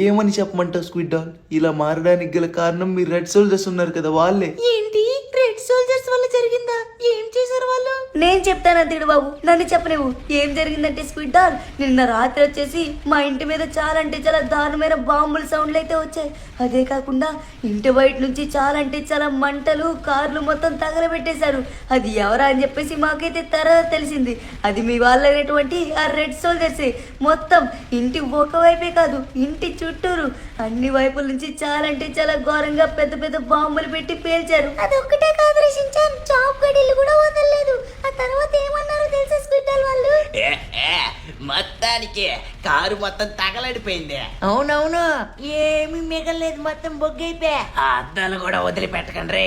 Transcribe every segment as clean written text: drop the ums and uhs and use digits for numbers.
ఏమని చెప్పమంటావు squid doll? ఇలా మారడానికి గల కారణం మీరు రెడ్ సోల్జర్స్ ఉన్నారు కదా, వాళ్ళే. ఏంటి రెడ్ సోల్జర్స్ వల్ల జరిగిందా? ఏం చేశారు వాళ్ళు? నేను చెప్తాను అతడు బాబు, నన్ను చెప్పలేవు. ఏం జరిగిందంటే స్క్విడ్ డాల్, నిన్న రాత్రి వచ్చేసి మా ఇంటి మీద చాలా అంటే చాలా దారుణమైన బాంబుల సౌండ్లు అయితే వచ్చాయి. అదే కాకుండా ఇంటి బయట నుంచి చాలా అంటే చాలా మంటలు, కార్లు మొత్తం తగలబెట్టేశారు. అది ఎవరా అని చెప్పేసి మాకైతే తర్వాత తెలిసింది. అది మీ వాళ్ళైనటువంటి ఆ రెడ్ సోల్జర్సే. మొత్తం ఇంటి ఒకవైపే కాదు, ఇంటి చుట్టూరు అన్ని వైపుల నుంచి చాలా అంటే చాలా ఘోరంగా పెద్ద పెద్ద బాంబులు పెట్టి పేల్చారు. అదొక్కటే కాదు రచించాను, చాప్ గడిలు కూడా వదలలేదు. ఆ తర్వాత ఏమన్నారు తెలుసా స్క్విడ్ డాల్ వాళ్ళు? మొత్తానికి కారు మొత్తం తగలడిపోయింది. అవునవును, ఏమి మిగలేదు, మొత్తం బొగ్గైపోయా. ఆ అద్దాలు కూడా వదిలిపెట్టకండి.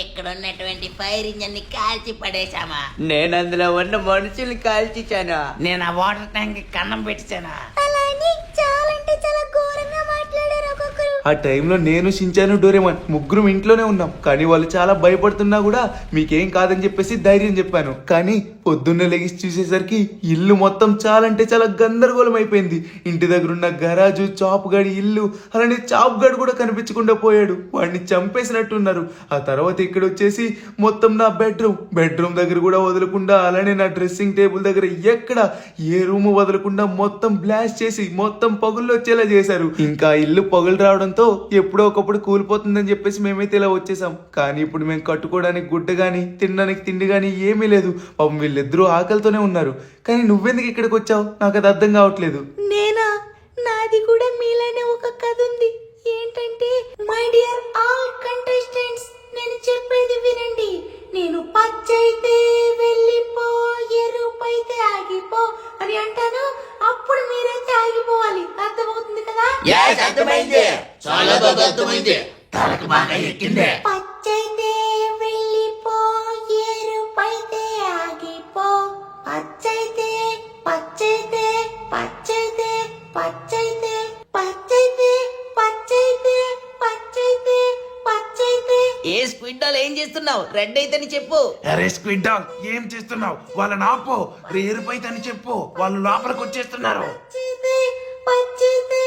ఇక్కడ ఉన్నటువంటి ఫైర్ ఇంజన్ ని కాల్చి పడేశామా. నేను అందులో ఉన్న మనుషుల్ని కాల్చిచాను. నేను ఆ వాటర్ ట్యాంక్ కన్నం పెట్టాను. అలా అని చాలా అంటే చాలా ఘోరంగా మాట్లాడారు ఒక్కొక్కరు. ఆ టైంలో నేను షించాను డోరేమాన్ ముగ్గురం ఇంట్లోనే ఉన్నాం. కానీ వాళ్ళు చాలా భయపడుతున్నా కూడా మీకేం కాదని చెప్పేసి ధైర్యం చెప్పాను. కానీ పొద్దున్నే లెగిసి చూసేసరికి ఇల్లు మొత్తం చాలా అంటే చాలా గందరగోళం అయిపోయింది. ఇంటి దగ్గర ఉన్న గరాజు, చాప్ గడి ఇల్లు, అలానే చాప్ గడి కూడా కనిపించకుండా పోయాడు. వాడిని చంపేసినట్టున్నారు. ఆ తర్వాత ఇక్కడ వచ్చేసి మొత్తం నా బెడ్రూమ్ దగ్గర కూడా వదలకుండా, అలానే నా డ్రెస్సింగ్ టేబుల్ దగ్గర ఎక్కడ ఏ రూమ్ వదలకుండా మొత్తం బ్లాస్ట్ చేసి మొత్తం పగుళ్ళు వచ్చేలా చేశారు. ఇంకా ఇల్లు పగులు రావడంతో ఎప్పుడో ఒకప్పుడు కూలిపోతుందని చెప్పేసి మేమైతే ఇలా వచ్చేసాం. కానీ ఇప్పుడు మేము కట్టుకోవడానికి గుడ్డ గాని, తినడానికి తిండి గాని ఏమీ లేదు. పాపం వీళ్ళిద్దరూ ఆకలితోనే ఉన్నారు. కానీ నువ్వెందుకు ఇక్కడికి వచ్చావు? నాకు అది అర్థం కావట్లేదు. నేనా? నాది కూడా మీలానే ఒక కథ ఉంది. ఏంటంటే, మై డియర్ ఆల్ కంటెస్టెంట్స్, నేను చెప్పేది వినండి. నేను పచ్చైతే వెళ్ళిపో, ఎరుపైతే ఆగిపో అని అంటాను. అప్పుడు మీరైతే ఆగిపోవాలి. అర్థమవుతుంది కదా? అర్థమైంది, చాలా బాగా అర్థమైంది. తలకు బాగా ఎక్కింది. పచ్చైతే వెళ్ళిపో, ఎరుపైతే ఆగిపో. పచ్చైతే పచ్చైతే పచ్చైతే పచ్చైతే పచ్చైతే పచ్చైతే పచ్చైతే పచ్చైతే. ఏ స్క్విడ్ డాల్ ఏం చేస్తున్నావు? రెడ్ అయితేని చెప్పు. అరే స్క్విడ్ డాగ్, ఏం చేస్తున్నావు? వాళ్ళని ఆపు. రేరుపైతని చెప్పు, వాళ్ళు లోపలికి వచ్చేస్తున్నారు. పచ్చైతే పచ్చైతే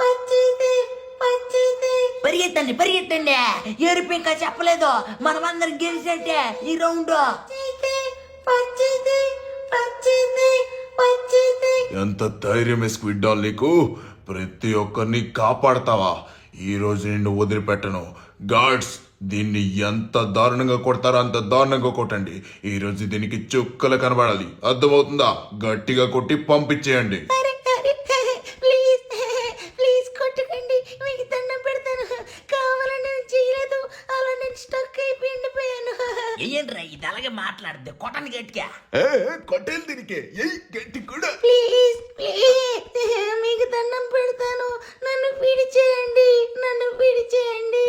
పచ్చైతే పచ్చైతే. పరిగెత్తండి పరిగెత్తండి. ఎరుపు ఇంకా చెప్పలేదు. మనమందరం గెలిచినట్టే ఈ రౌండ్. పచ్చైతే పచ్చైతే పచ్చైతే పచ్చైతే. ఎంత ధైర్యమే స్క్విడ్ డాల్ నీకు? ప్రతి ఒక్కరిని కాపాడతావా? ఈ రోజు నిన్ను వదిలిపెట్టను. గార్డ్స్, దీన్ని ఎంత దారుణంగా కొడతారో అంత దారుణంగా కొట్టండి. ఈ రోజు దీనికి చుక్కలు కనబడాలి. అర్థమవుతుందా? గట్టిగా కొట్టి పంపించేయండి. అరే అరే ప్లీజ్ ప్లీజ్ కొట్టకండి, మీకు దండం పెడతాను. కావాలని నేను చేయలేదు, అలా నేను స్టక్ అయిపోయి ఉండిపోయాను. ఏంట్రా ఇది అలాగే మాట్లాడద్దు, కొట్టని గట్టిగా. కొట్టేది దీనికి గట్టి కూడా. ప్లీజ్ ప్లీజ్ మీకు దండం పెడతాను, నన్ను విడిచేయండి, నన్ను విడిచేయండి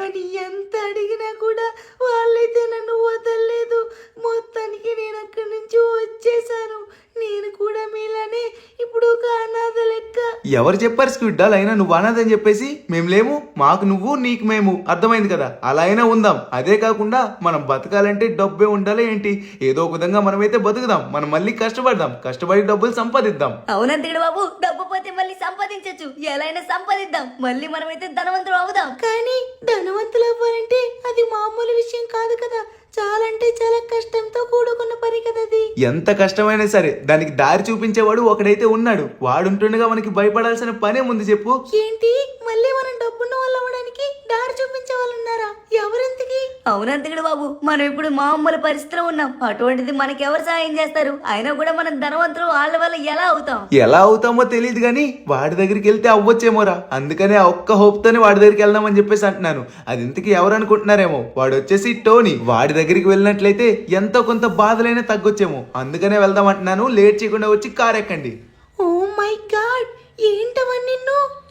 అని ఎంత అడిగినా కూడా వాళ్ళైతే నన్ను వదలలేదు. మొత్తానికి నేను అక్కడి నుంచి వచ్చేసాను. నేను కూడా మీలానే ఇప్పుడు ఒక అనాథ లెక్క. ఎవరు చెప్పారు స్క్విడ్ డాల్? అయినా నువ్వు అనాథని చెప్పేసి మేము లేము. మాకు నువ్వు, నీకు మేము. అర్థమైంది కదా? అలా అయినా ఉందాం. అదే కాకుండా మనం బతకాలంటే డబ్బే ఉండాలి ఏంటి? ఏదో ఒక విధంగా మనమైతే బతుకుదాం. మనం మళ్ళీ కష్టపడదాం, కష్టపడి డబ్బులు సంపాదిద్దాం. అవునంతడు బాబు, డబ్బు పోతే మళ్ళీ సంపాదించచ్చు. ఎలా అయినా సంపాదిద్దాం, మళ్ళీ మనమైతే ధనవంతులు అవుదాం. కానీ ధనవంతులు అవ్వాలంటే అది మామూలు విషయం కాదు కదా. చాలా అంటే చాలా కష్టంతో కూడుకున్న పని కదా అది. ఎంత కష్టమైనా సరే దానికి దారి చూపించేవాడు ఒకడైతే ఉన్నాడు. వాడుంటుండగా మనకి భయపడాల్సిన పనే ముందు చెప్పు. ఏంటి, మళ్ళీ మనం డబ్బున్న వాళ్ళు అవ్వడానికి దారి చూపించే వాళ్ళు ఉన్నారా? ఎవరెంతకి? అవునంతడు బాబు, మనం ఇప్పుడు మామూలు పరిస్థితిలో ఉన్నాం. అటువంటిది మనకి ఎవరు సాయం చేస్తారు? అయినా కూడా మనం ధనవంతులు వాళ్ళ వల్ల ఎలా అవుతాం? ఎలా అవుతామో తెలియదు కానీ వాడి దగ్గరికి వెళ్తే అవ్వచ్చేమోరా. అందుకనే ఆ ఒక్క హోప్ తోనే వాడి దగ్గరికి వెళ్దామని చెప్పేసి అంటున్నాను. అది ఇంతకీ ఎవరు అనుకుంటున్నారేమో, వాడు వచ్చేసి టోనీ. వాడి దగ్గరికి వెళ్ళినట్లయితే ఎంతో కొంత బాధలైనా తగ్గొచ్చేమో. అందుకనే వెళ్దాం అంటున్నాను. లేట్ చేయకుండా వచ్చి కార్ ఎక్కండి. ఓ మై గాడ్, ఏంటవన్నీ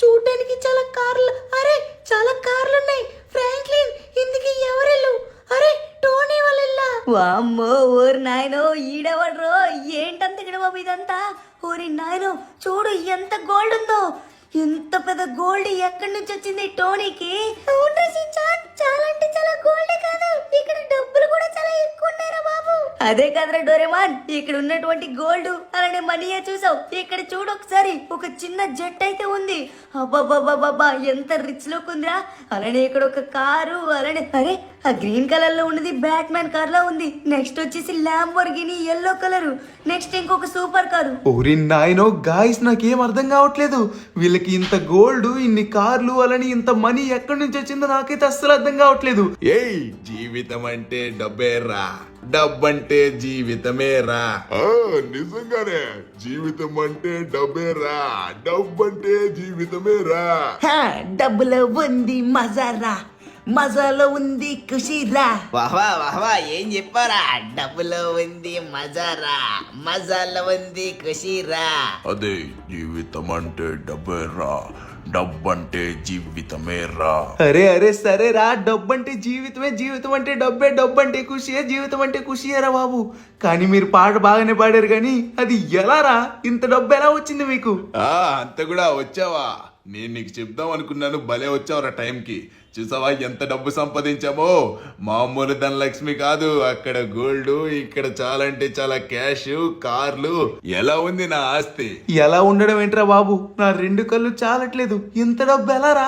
చూడడానికి చాలా కార్లు. అరే చాలా కార్లు ఉన్నాయి. ఫ్రాంక్లిన్, ఇందుకు ఎవరెళ్ళు? అరే టోనీ వాళ్ళ. వామ్మో, ఓరి నాయనో, ఈడవడ్రో. ఏంటంతగడ బాబు ఇదంతా? ఓరి నాయనో, చూడు ఎంత గోల్డ్ ఉందో. ఎంత పెద్ద గోల్డ్ ఎక్కడి నుంచి వచ్చింది టోనీకి? చాలా అంటే చాలా గోల్డే కాదు, ఇక్కడ డబ్బులు కూడా చాలా ఎక్కువ ఉన్నారా బాబు. అదే కదరా డోరేమాన్, ఇక్కడ ఉన్నటువంటి గోల్డ్ అలానే మనీయే చూసావు. ఇక్కడ చూడు ఒకసారి, ఒక చిన్న జెట్ అయితే ఉంది. అబ్బాబాబాబా ఎంత రిచ్ లుక్ ఉందిరా. అలానే ఇక్కడ ఒక కారు, అలానే అరే ఆ గ్రీన్ కలర్ లో ఉన్నది బ్యాట్ మ్యాన్ కార్ లా ఉంది. నెక్స్ట్ వచ్చేసి ల్యాంబోర్గిని ఎల్లో కలర్. నెక్స్ట్ ఇంకొక సూపర్ కారు. ఓరి నాయనో గాయస్, నాకేం అర్థం కావట్లేదు. వీళ్ళకి ఇంత గోల్డ్, ఇన్ని కార్లు, అలాని ఇంత మనీ ఎక్కడి నుంచి వచ్చిందో నాకైతే అస్సలు అర్థం కావట్లేదు. ఏయ్, జీవితం అంటే డబ్బేరా, డబ్బంటే జీవితమేరా. నిజంగానే జీవితం అంటే డబ్బేరా, డబ్బంటే జీవితమేరా. డబ్బులో ఉంది మజారా, మజాలో ఉంది ఖుషీరా. వాహ్వా వాహ్వా, ఏం చెప్పారా? డబ్బులో ఉంది మజారా, మజాలో ఉంది ఖుషీరా. అదే జీవితం అంటే డబ్బేరా, డబ్బంటే జీవితమేరా. అరే అరే సరేరా, డబ్బు అంటే జీవితమే, జీవితం అంటే డబ్బే, డబ్బు అంటే ఖుషియే, జీవితం అంటే ఖుషియేరా బాబు. కానీ మీరు పాట బాగానే పాడారు, కానీ అది ఎలా రా? ఇంత డబ్బు ఎలా వచ్చింది మీకు? అంత కూడా వచ్చావా? నేను నీకు చెప్దాం అనుకున్నాను, భలే వచ్చావురా టైంకి. చూసావా ఎంత డబ్బు సంపాదించామో? మామూలు ధనలక్ష్మి కాదు, అక్కడ గోల్డ్, ఇక్కడ చాలా అంటే చాలా క్యాష్, కార్లు. ఎలా ఉంది నా ఆస్తి? ఎలా ఉండడం ఏంట్రా బాబు, నా 2 కళ్ళు చాలట్లేదు. ఇంత డబ్బు ఎలా రా?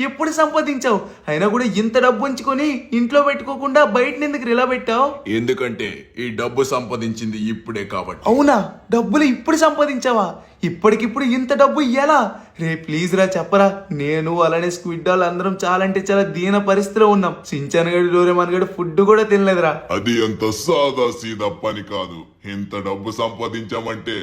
ఎప్పుడు సంపాదించావు? అయినా కూడా ఇంత డబ్బు ఉంచుకొని ఇంట్లో పెట్టుకోకుండా బయట ఎందుకు ఇలా పెట్టావు? ఎందుకంటే ఈ డబ్బు సంపాదించింది ఇప్పుడే కాబట్టి. అవునా, డబ్బులు ఇప్పుడు సంపాదించావా? ఇప్పటికిప్పుడు ఇంత డబ్బు ఎలా రే? ప్లీజ్ రా చెప్పరా. నేను అలానే స్క్విడ్ డాల్ అందరం చాలా అంటే చాలా దీన పరిస్థితిలో ఉన్నాం. సించాన్ గడు, డోరేమాన్ గడు ఫుడ్ కూడా తినలేదురా. అది అంత సాదా సీదా పని కాదు. ఇంత డబ్బు సంపాదించామంటే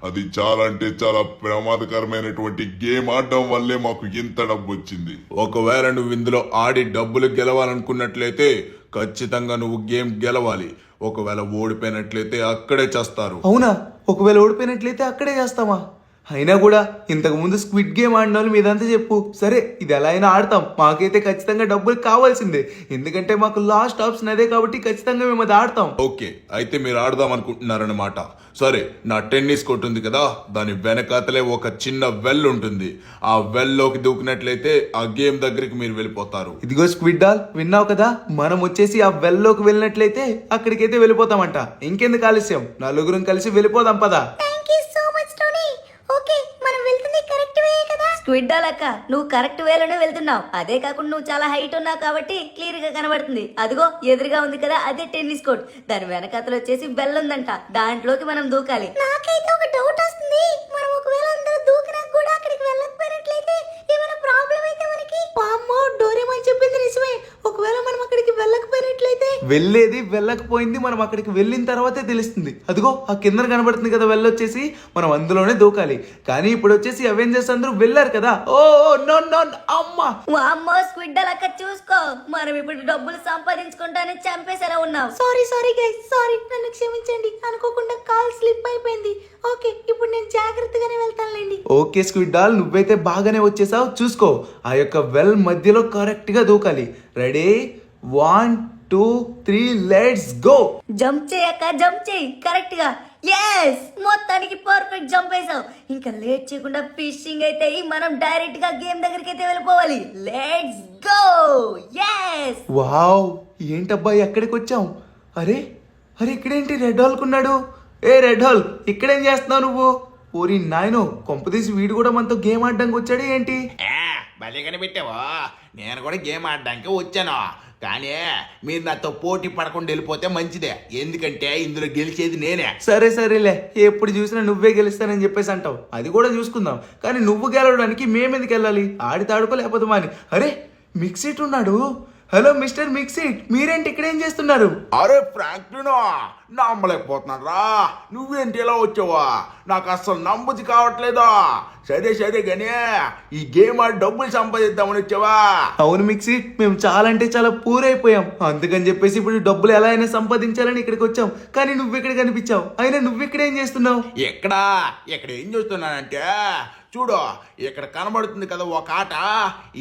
అది చాలా అంటే చాలా ప్రమాదకరమైనటువంటి గేమ్ ఆడడం వల్లే మాకు ఇంత డబ్బు వచ్చింది. ఒకవేళ నువ్వు ఇందులో ఆడి డబ్బులు గెలవాలనుకున్నట్లయితే ఖచ్చితంగా నువ్వు గేమ్ గెలవాలి. ఒకవేళ ఓడిపోయినట్లయితే అక్కడే చేస్తారు. అవునా, ఒకవేళ ఓడిపోయినట్లయితే అక్కడే చేస్తామా? అయినా కూడా ఇంతకు ముందు స్క్విడ్ గేమ్ ఆడిన వాళ్ళు మీదంతా చెప్పు. సరే, ఇది ఎలా అయినా ఆడతాం. మాకైతే ఖచ్చితంగా డబ్బులు కావాల్సిందే, ఎందుకంటే మాకు లాస్ట్ ఆప్షన్ అదే కాబట్టి ఖచ్చితంగా మేము అది ఆడతాం. ఓకే, అయితే మీరు ఆడదాం అనుకుంటున్నారన్నమాట. సరే, నా టెన్నిస్ కోర్ట్ ఉంది కదా, దాని వెనకాతలే ఒక చిన్న వెల్ ఉంటుంది. ఆ వెల్ లోకి దూకినట్లయితే ఆ గేమ్ దగ్గరికి మీరు వెళ్ళిపోతారు. ఇదిగో స్క్విడ్ డాల్, విన్నావు కదా? మనం వచ్చేసి ఆ వెల్ లోకి వెళ్ళినట్లయితే అక్కడికైతే వెళ్ళిపోతామంట. ఇంకెందుకు ఆలస్యం, నలుగురం కలిసి వెళ్ళిపోదాం పదా. స్క్విడ్ డాల్ అక్క, నువ్వు కరెక్ట్ వేలోనే వెళ్తున్నావు. అదే కాకుండా నువ్వు చాలా హైట్ ఉన్నావు కాబట్టి క్లియర్ గా కనబడుతుంది. అదిగో ఎదురుగా ఉంది కదా, అదే టెన్నిస్ కోర్ట్. దాని వెనకాతలు వచ్చేసి బెల్ ఉందంట, దాంట్లోకి మనం దూకాలి. నాకైతే ఒక డౌట్ వస్తుంది. మనం ఒకవేళ అందరూ దూకినా కూడా అక్కడికి వెళ్ళకపోయినట్లయితే ఏమైనా ప్రాబ్లం అయితే మనకి? అమ్మో, డోరేమాన్ చెప్పింది నిజమే. ఒకవేళ మనం అక్కడికి వెళ్ళకపోయినట్లయితే వెళ్ళేది వెళ్ళకపోయింది మనం అక్కడికి వెళ్ళిన తర్వాతే తెలుస్తుంది. అదిగో ఆ కింద కనబడుతుంది కదా వెళ్ళొచ్చేసి, మనం అందులోనే దూకాలి. కానీ ఇప్పుడు వచ్చేసి అవెంజర్స్ అందరూ వెళ్ళారు కదా. ఓ నో నో, అమ్మా అమ్మో స్క్విడ్ డాల్ అక్క చూసుకో, మనం ఇప్పుడు డబ్బులు సంపాదించుకుంటానే చంపేసేలా ఉన్నాం. సారీ గైస్, సారీ, నన్ను క్షమించండి. అనుకోకుండా కాల్ స్లిప్ అయిపోయింది. ఓకే, ఇప్పుడు నేను జాగ్రత్తగానే వెళ్తానులేండి. ఓకే స్క్విడ్ డాల్, నువ్వైతే బాగానే వచ్చేసావు. చూసుకో, ఆ యొక్క వెల్ మధ్యలో కరెక్ట్ గా దూకాలి. Ready, 1 2 3 let's go. జంప్ చేయక్క, జంప్ చేయి కరెక్ట్ గా. ఎస్, మొత్తానికి పర్ఫెక్ట్ జంప్ వేసావు. ఇంకా లేట్ చేయకుండా ఫిషింగ్ అయితే మనం డైరెక్ట్ గా గేమ్ దగ్గరికి అయితే వెళ్ళిపోవాలి. Let's go. ఎస్. వావ్, ఏంటబ్బా ఎక్కడికి వచ్చాం? అరే అరే, ఇక్కడేంటి రెడ్ హాల్ కున్నాడు? ఏ రెడ్ హాల్, ఇక్కడేం చేస్తున్నావు నువ్వు? ఓరి నాయనో, కొంపదీసి వీడు కూడా మనతో గేమ్ ఆడడానికి వచ్చాడు ఏంటి? భలే కనిపెట్టావా? నేను కూడా గేమ్ ఆడడానికి వచ్చాను, కానీ మీరు నాతో పోటీ పడకుండా వెళ్ళిపోతే మంచిదే. ఎందుకంటే ఇందులో గెలిచేది నేనే. సరే సరేలే, ఎప్పుడు చూసినా నువ్వే గెలుస్తానని చెప్పేసి అంటావు. అది కూడా చూసుకుందాం, కానీ నువ్వు గెలవడానికి మేమెందుకు వెళ్ళాలి? ఆడితే ఆడుకో, లేకపోతే మాని. అరే మిక్సిట్ ఉన్నాడు. హలో మిస్టర్ మిక్సిట్, మీరేంటి ఇక్కడేం చేస్తున్నారు? అరే ఫ్రాంక్లినో, నమ్మలేకపోతున్నాను రా. నువ్వేంటి ఇలా వచ్చావా? నాకు అసలు నమ్మది కావట్లేదా? సరే గానీ ఈ గేమ్ ఆడి డబ్బులు సంపాదిద్దామని వచ్చావా? అవును మిక్సిట్, మేము చాలా అంటే చాలా పూరైపోయాం. అందుకని చెప్పేసి ఇప్పుడు డబ్బులు ఎలా అయినా సంపాదించాలని ఇక్కడికి వచ్చాం. కానీ నువ్వు ఇక్కడ కనిపించావు. అయినా నువ్వు ఇక్కడ ఏం చేస్తున్నావు? ఇక్కడ ఏం చేస్తున్నానంటే, చూడు ఇక్కడ కనబడుతుంది కదా ఒక ఆట.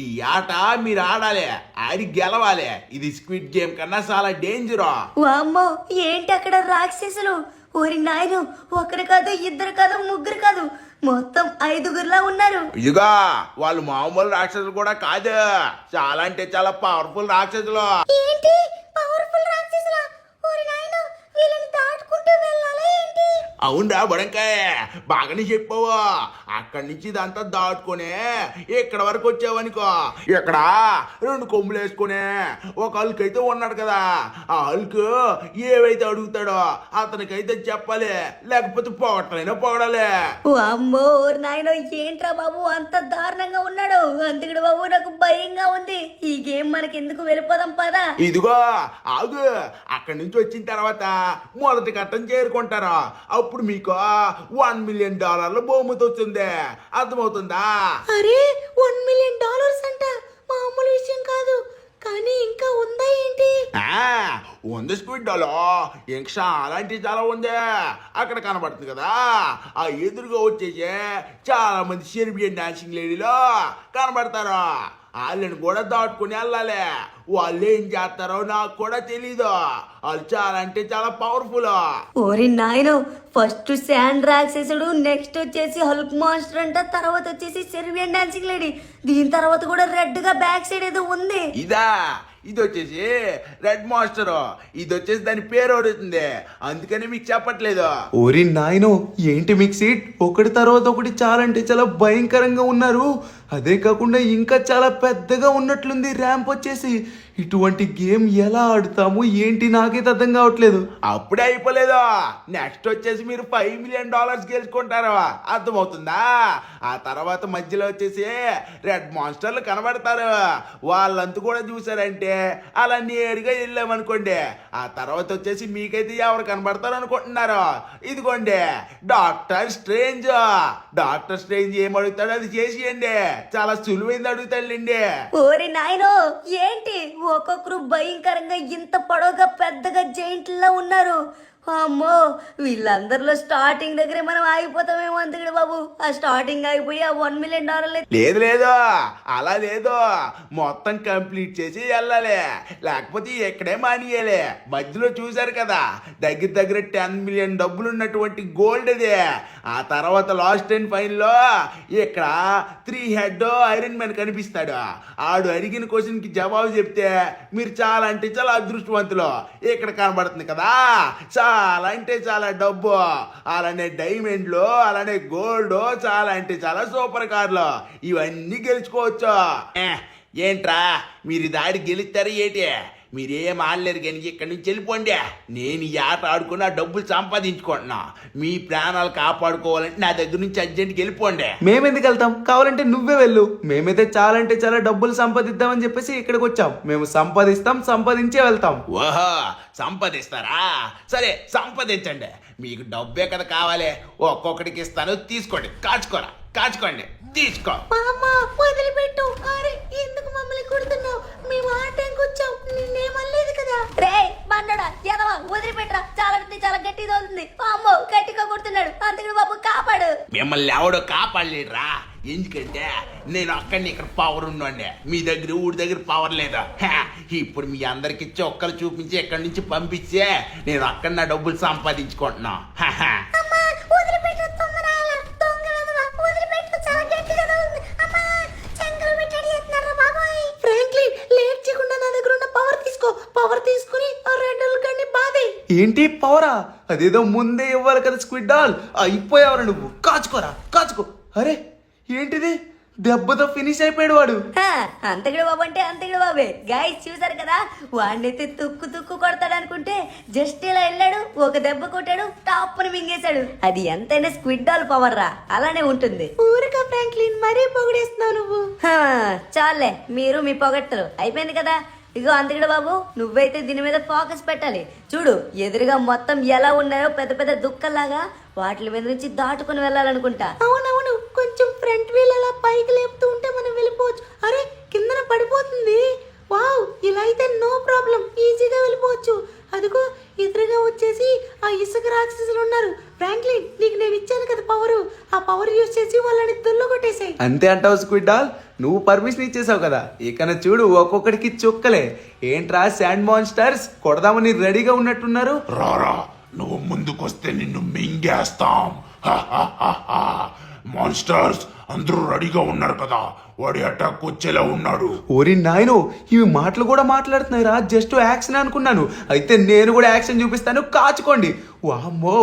ఈ ఆట మీరు ఆడాలి, ఆడి గెలవాలి. ఇది స్క్విడ్ గేమ్ కన్నా చాలా డేంజర్. వామ్మో, ఏంటి అక్కడ రాక్షసులు? ఓరి నాయను, ఒకరు కాదు, ఇద్దరు కాదు, ముగ్గురు కాదు, మొత్తం 5గురులా ఉన్నారు. ఇదిగా వాళ్ళు మామూలు రాక్షసులు కూడా కాదు, చాలా అంటే చాలా పవర్ఫుల్ రాక్షసులు. ఏంటి పవర్ఫుల్ రాక్షసులా? ఓరి నాయనో, వీళ్ళని దాటుకుంటూ వెళ్ళాలా ఏంటి? అవునరా బుడంకాయ, బాగానే చెప్పావు. అక్కడి నుంచి ఇదంతా దాటుకునే ఇక్కడ వరకు వచ్చావనుకో, ఇక్కడ 2 కొమ్ములు వేసుకునే ఒక హల్క్ అయితే ఉన్నాడు కదా, ఆ హల్క్ ఏవైతే అడుగుతాడో అతనికైతే చెప్పాలి, లేకపోతే పొగట్లైనా పొగడాలి. ఓ అమ్మో నాయనో, ఏంట్రా బాబు అంత దారుణంగా ఉన్నాడు. అందుకడు బాబు నాకు భయంగా ఉంది. ఈ గేమ్ మనకి ఎందుకు, వెళ్ళిపోదాం పదా. ఇదిగో ఆగు, అక్కడి నుంచి వచ్చిన తర్వాత మొదటి ఘట్టం చేరుకుంటారు. అప్పుడు మీకు $1 మిలియన్ బహుమతి వస్తుంది. అర్థమవుతుందా? అరే $1 మిలియన్ అంట, మామూలు విషయం కాదు. కానీ ఇంకా ఉందా ఏంటి? ఉంది స్పీడ్ డాలో, ఇంకా అలాంటివి చాలా ఉంది. అక్కడ కనబడుతుంది కదా, ఆ ఎదురుగా వచ్చేసి చాలా మంది సెర్బియన్ డాన్సింగ్ లేడీలో కనబడతారు. వాళ్ళని కూడా దాటుకుని వెళ్ళాలి. వాళ్ళు ఏం చేస్తారో నాకు కూడా తెలీదు. వాళ్ళు చాలా అంటే చాలా పవర్ఫుల్. ఓరి నాయనో, ఫస్ట్ శాండ్ రాక్షసుడు, నెక్స్ట్ వచ్చేసి హల్క్ మాన్స్టర్ అంట, తర్వాత వచ్చేసి సెర్బియన్ డాన్సింగ్ లేడీ, దీని తర్వాత కూడా రెడ్ గా బ్యాక్ సైడ్ ఏదో ఉంది. ఇది వచ్చేసి రెడ్ మాస్టర్. ఇది వచ్చేసి దాని పేరు అవుతుంది, అందుకని మీకు చెప్పట్లేదు. ఓరి నాయనో, ఏంటి మిక్సీట్, ఒకటి తర్వాత ఒకటి చాలా అంటే చాలా భయంకరంగా ఉన్నారు. అదే కాకుండా ఇంకా చాలా పెద్దగా ఉన్నట్లుంది ర్యాంప్ వచ్చేసి. ఇటువంటి గేమ్ ఎలా ఆడుతాము ఏంటి నాకైతే అర్థం కావట్లేదు. అప్పుడే అయిపోలేదు, నెక్స్ట్ వచ్చేసి మీరు $5 మిలియన్ గెలుచుకుంటారు. అర్థమవుతుందా? ఆ తర్వాత మధ్యలో వచ్చేసి రెడ్ మాన్స్టర్లు కనబడతారు. వాళ్ళంతా కూడా చూసారంటే అలా నేరుగా వెళ్ళామనుకోండి, ఆ తర్వాత వచ్చేసి మీకైతే ఎవరు కనబడతారు అనుకుంటున్నారు? ఇదిగోండి డాక్టర్ స్ట్రేంజ్. డాక్టర్ స్ట్రేంజ్ ఏం అడుగుతాడో అది చేసేయండి, చాలా సులువైంది అడుగుతాడులేండి. ఓరి నాయనో, ఏంటి ఒక్కొక్కరు భయంకరంగా ఇంత పొడవుగా పెద్దగా జైంట్లా ఉన్నారు. అమ్మో, వీళ్ళందరిలో స్టార్టింగ్ దగ్గరే మనం ఆగిపోతామేమో. అందుకని బాబు ఆ స్టార్టింగ్ ఆగిపోయి ఆ $1 మిలియన్ లేదు లేదు, అలా లేదు, మొత్తం కంప్లీట్ చేసి వెళ్ళాలి, లేకపోతే ఎక్కడే మానేయాలి. మధ్యలో చూసారు కదా, దగ్గర $10 మిలియన్ ఉన్నటువంటి గోల్డ్ అది. ఆ తర్వాత లాస్ట్ అండ్ ఫైనల్ లో ఇక్కడ 3 హెడ్ ఐరన్ మ్యాన్ కనిపిస్తాడు. ఆడు అడిగిన క్వశ్చన్ కి జవాబు చెప్తే మీరు చాలా అంటే చాలా అదృష్టవంతులు. ఇక్కడ కనబడుతుంది కదా, చాలా అంటే చాలా డబ్బు, అలానే డైమండ్లు, అలానే గోల్డ్, చాలా అంటే చాలా సూపర్ కార్లు, ఇవన్నీ గెలుచుకోవచ్చు. ఏంట్రా మీరు దాడి గెలుస్తారు ఏంటి? మీరేం ఆడలేరు కానీ ఇక్కడి నుంచి వెళ్ళిపోండి. నేను ఈ ఆట ఆడుకుని ఆ డబ్బులు సంపాదించుకుంటున్నా. మీ ప్రాణాలు కాపాడుకోవాలంటే నా దగ్గర నుంచి అర్జెంట్కి వెళ్ళిపోండి. మేమెందుకు వెళ్తాం, కావాలంటే నువ్వే వెళ్ళు. మేమైతే చాలా అంటే చాలా డబ్బులు సంపాదిద్దామని చెప్పేసి ఇక్కడికి వచ్చాం. మేము సంపాదిస్తాం, సంపాదించే వెళ్తాం. ఓహో, సంపాదిస్తారా? సరే సంపాదించండి, మీకు డబ్బే కదా కావాలి. ఒక్కొక్కడికి ఇస్తాను, తీసుకోండి. కాచుకోండి, తీసుకో. వదిలిపెట్టు. అరే ఎందుకు మమ్మల్ని కొడుతున్నావు? మేము ఆటంకి వచ్చాం, నిన్నేమనలేదు కదా. రే బండడా ఎదవా, వదిలిపెట్టరా, చాలా చాలా గట్టిగా అవుతుంది. అమ్మో, గట్టిగా కొడుతున్నాడు. అందుకని బాబు కాపాడు. మిమ్మల్ని ఎవడో కాపాడలేడురా, ఎందుకంటే నేను అక్కడిని ఇక్కడ పవర్ ఉండండి. మీ దగ్గర ఊడి దగ్గర పవర్ లేదా? ఇప్పుడు మీ అందరికి చొక్కలు చూపించి ఎక్కడి నుంచి పంపించే నేను అక్కడ నా డబ్బులు సంపాదించుకుంటున్నా. పవర్ తీసుకుని ఏంటి పవరా? అదేదో ముందే ఇవ్వాలి కదా స్క్విడ్ డాల్. అయిపోయావరా నువ్వు. కాచుకో. అరే ఏంటిది, దెబ్బతో ఫినిష్ అయిపోయాడు వాడు. అంతగడు బాబు అంటే అంతగడు బాబే. గైస్ చూసారు కదా, వాడినైతే తుక్కు కొడతాడు అనుకుంటే జస్ట్ ఇలా వెళ్ళాడు, ఒక దెబ్బ కొట్టాడు, టాప్ ని మింగేశాడు. అది ఎంతైనా స్క్విడ్ డాల్ పవర్ రా, అలానే ఉంటుంది. ఊరిక ఫ్రాంక్లిన్ మరీ పొగిడేస్తున్నావు నువ్వు. చాలే, మీరు మీ పొగట్టలు అయిపోయింది కదా. ఇగో అందుకడ బాబు, నువ్వైతే దీని మీద ఫోకస్ పెట్టాలి. చూడు ఎదురుగా మొత్తం ఎలా ఉన్నాయో, పెద్ద పెద్ద దుక్కల్లాగా, వాటి మీద నుంచి దాటుకుని వెళ్ళాలనుకుంటా. అవునవును, కొంచెం ఫ్రంట్ వీల్ అలా పైకి లేపుతూ ఉంటే మనం వెళ్ళిపోవచ్చు. అరే కిందన పడిపోతుంది. వావ్, ఇలా అయితే నో ప్రాబ్లం, ఈజీగా వెళ్ళిపోవచ్చు. అదిగో ఎదురుగా వచ్చేసి ఆ ఇసుక రాక్షసులు ఉన్నారు. ఫ్రాంక్లిన్, నీకు నేను ఇచ్చాను కదా పవర్, ఆ పవర్ యూజ్ చేసి వాళ్ళని దుల్లో కొట్టేసాయి. అంతే అంటావు స్క్విడ్ డాల్? నువ్వు పర్మిషన్ ఇచ్చేసావు కదా, ఇకన చూడు ఒక్కొక్కడికి చుక్కలే. ఏంట్రా శాండ్ మాన్స్టర్స్, కొడదామని రెడీగా ఉన్నట్టున్నారు. రారా, నువ్వు ముందుకొస్తే నిన్ను మింగేస్తాం. మాన్స్టర్స్ అందరూ రెడీగా ఉన్నారు కదా, వాడి అటాక్ వచ్చేలా ఉన్నాడు. ఓరి నాయనో, ఇవి మాటలు కూడా మాట్లాడుతున్నాయిరా. జస్ట్ యాక్షన్ అనుకున్నాను. అయితే నేను కూడా యాక్షన్ చూపిస్తాను, కాచుకోండి. వామ్మో,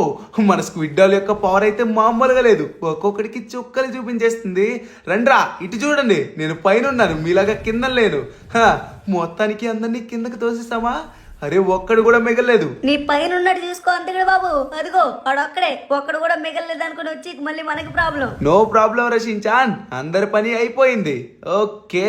మన స్క్విడ్ డాల్ యొక్క పవర్ అయితే మామూలుగా లేదు. ఒక్కొక్కడికి చుక్కలు చూపించేస్తుంది. రండ్రా ఇటు చూడండి, నేను పైన ఉన్నాను, మీలాగా కింద లేను. మొత్తానికి అందరినీ కిందకి తోసిస్తామా? అరే ఒక్కడు కూడా మిగలలేదు. నీ పైన ఉన్నట్టు చూసుకో అంతకుడు బాబు. అదిగో వాడు ఒక్కడు కూడా మిగలలేదు అనుకుని వచ్చి మళ్ళీ మనకి ప్రాబ్లం. నో ప్రాబ్లం రషించాన్, అందరి పని అయిపోయింది. ఓకే,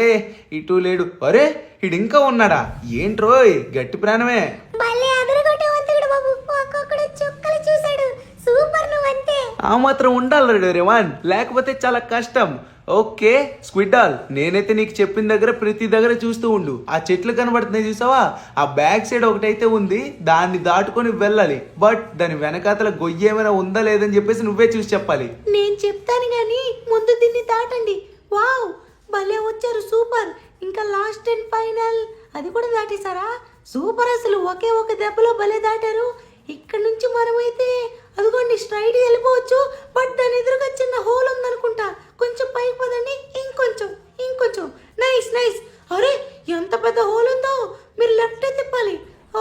ఇటు లేడు. అరే ఇడు ఇంకా ఉన్నాడా? ఏంట్రోయ్ గట్టి ప్రాణమే. భలే అదరగొట్టావు అంతకుడు బాబు. ఒక్కొక్కడు చుక్కలు చూశాడు. సూపర్ నువ్వు అంతే. ఆ మాత్రం ఉండాలి డోరేమాన్, లేకపోతే చాలా కష్టం. ఓకే స్క్విడ్ డాల్, నేనైతే నీకు చెప్పిన దగ్గర ప్రతి దగ్గర చూస్తూ ఉండు. ఆ చెట్లు కనబడుతున్నాయి చూసావా? ఆ బ్యాక్ సైడ్ ఒకటైతే ఉంది, దాన్ని దాటుకొని వెళ్ళాలి. బట్ దాని వెనకాతల గొయ్యి ఏమైనా ఉందా లేదని చెప్పేసి నువ్వే చూసి చెప్పాలి. నేను చెప్తాను గాని ముందు దీన్ని దాటండి. వావ్, భలే వచ్చారు, సూపర్. ఇంకా లాస్ట్ అండ్ ఫైనల్ అది కూడా దాటేశారా? సూపర్, అసలు ఒకే ఒక దెబ్బలో భలే దాటారు. ఇక్కడ నుంచి మనమైతే అదిగోండి స్ట్రైట్ వెళ్ళిపోవచ్చు. బట్ దాని ఎదురుగా చిన్న హోల్ ఉందనుకుంటా. కొంచెం పైకి పదండి, ఇంకొంచెం. Nice nice. అరే ఎంత పెద్ద హోల్ ఉందో. మీరు లెఫ్ట్ తిప్పాలి.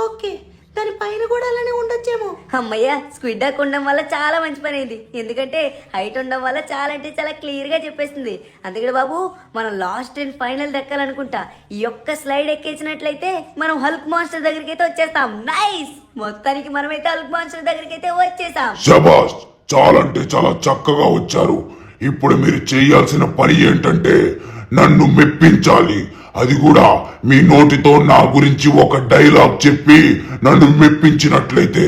ఓకే, దాని పైన కూడా అలానే ఉండొచ్చేమో. అమ్మయ్య, స్క్విడ్ డాక్ ఉండడం వల్ల చాలా మంచి పని అయింది. ఎందుకంటే హైట్ ఉండడం వల్ల చాలా అంటే చాలా క్లియర్ గా చెప్పేస్తుంది. అందుకని బాబు, మనం లాస్ట్ అండ్ ఫైనల్ దక్కాలనుకుంటా. ఈ యొక్క స్లైడ్ ఎక్కేసినట్లయితే మనం హల్క్ మాన్స్టర్ దగ్గరికి అయితే వచ్చేస్తాం. నైస్, మొత్తానికి మనమైతే హల్క్ మాన్స్టర్ దగ్గరికి అయితే వచ్చేసాం. శబాష్, చాలంటే చాలా చక్కగా వచ్చారు. ఇప్పుడు మీరు చేయాల్సిన పని ఏంటంటే నన్ను మెప్పించాలి. అది కూడా మీ నోటితో నా గురించి ఒక డైలాగ్ చెప్పి నన్ను మెప్పించినట్లయితే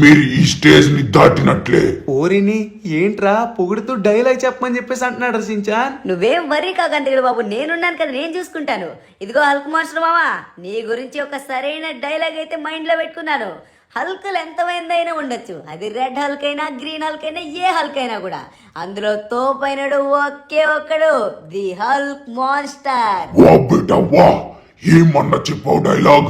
మీరు ఈ స్టేజ్ ని దాటినట్లే. ఓరిని ఏంట్రా పొగుడుతూ డైలాగ్ చెప్పమని చెప్పేసి అంటున్నాడు రషించాన్. నువ్వేం వర్రీ కాకంతకుడు బాబు, నేనున్నాను కదా, నేను చూసుకుంటాను. ఇదిగో హల్క్ మాస్టర్ మామా, నీ గురించి ఒక సరైన డైలాగ్ అయితే మైండ్ లో పెట్టుకున్నాను. హల్కులు ఎంతమైందైనా ఉండొచ్చు, అది రెడ్ హల్క్ అయినా గ్రీన్ హల్క్ అయినా ఏ హల్క్ అయినా కూడా. అందులో తోపైనడు ఒకే ఒక్కడు, ది హల్క్ మాన్స్టర్. వా బేటా వా, ఏమన్నా చెప్పావు డైలాగ్.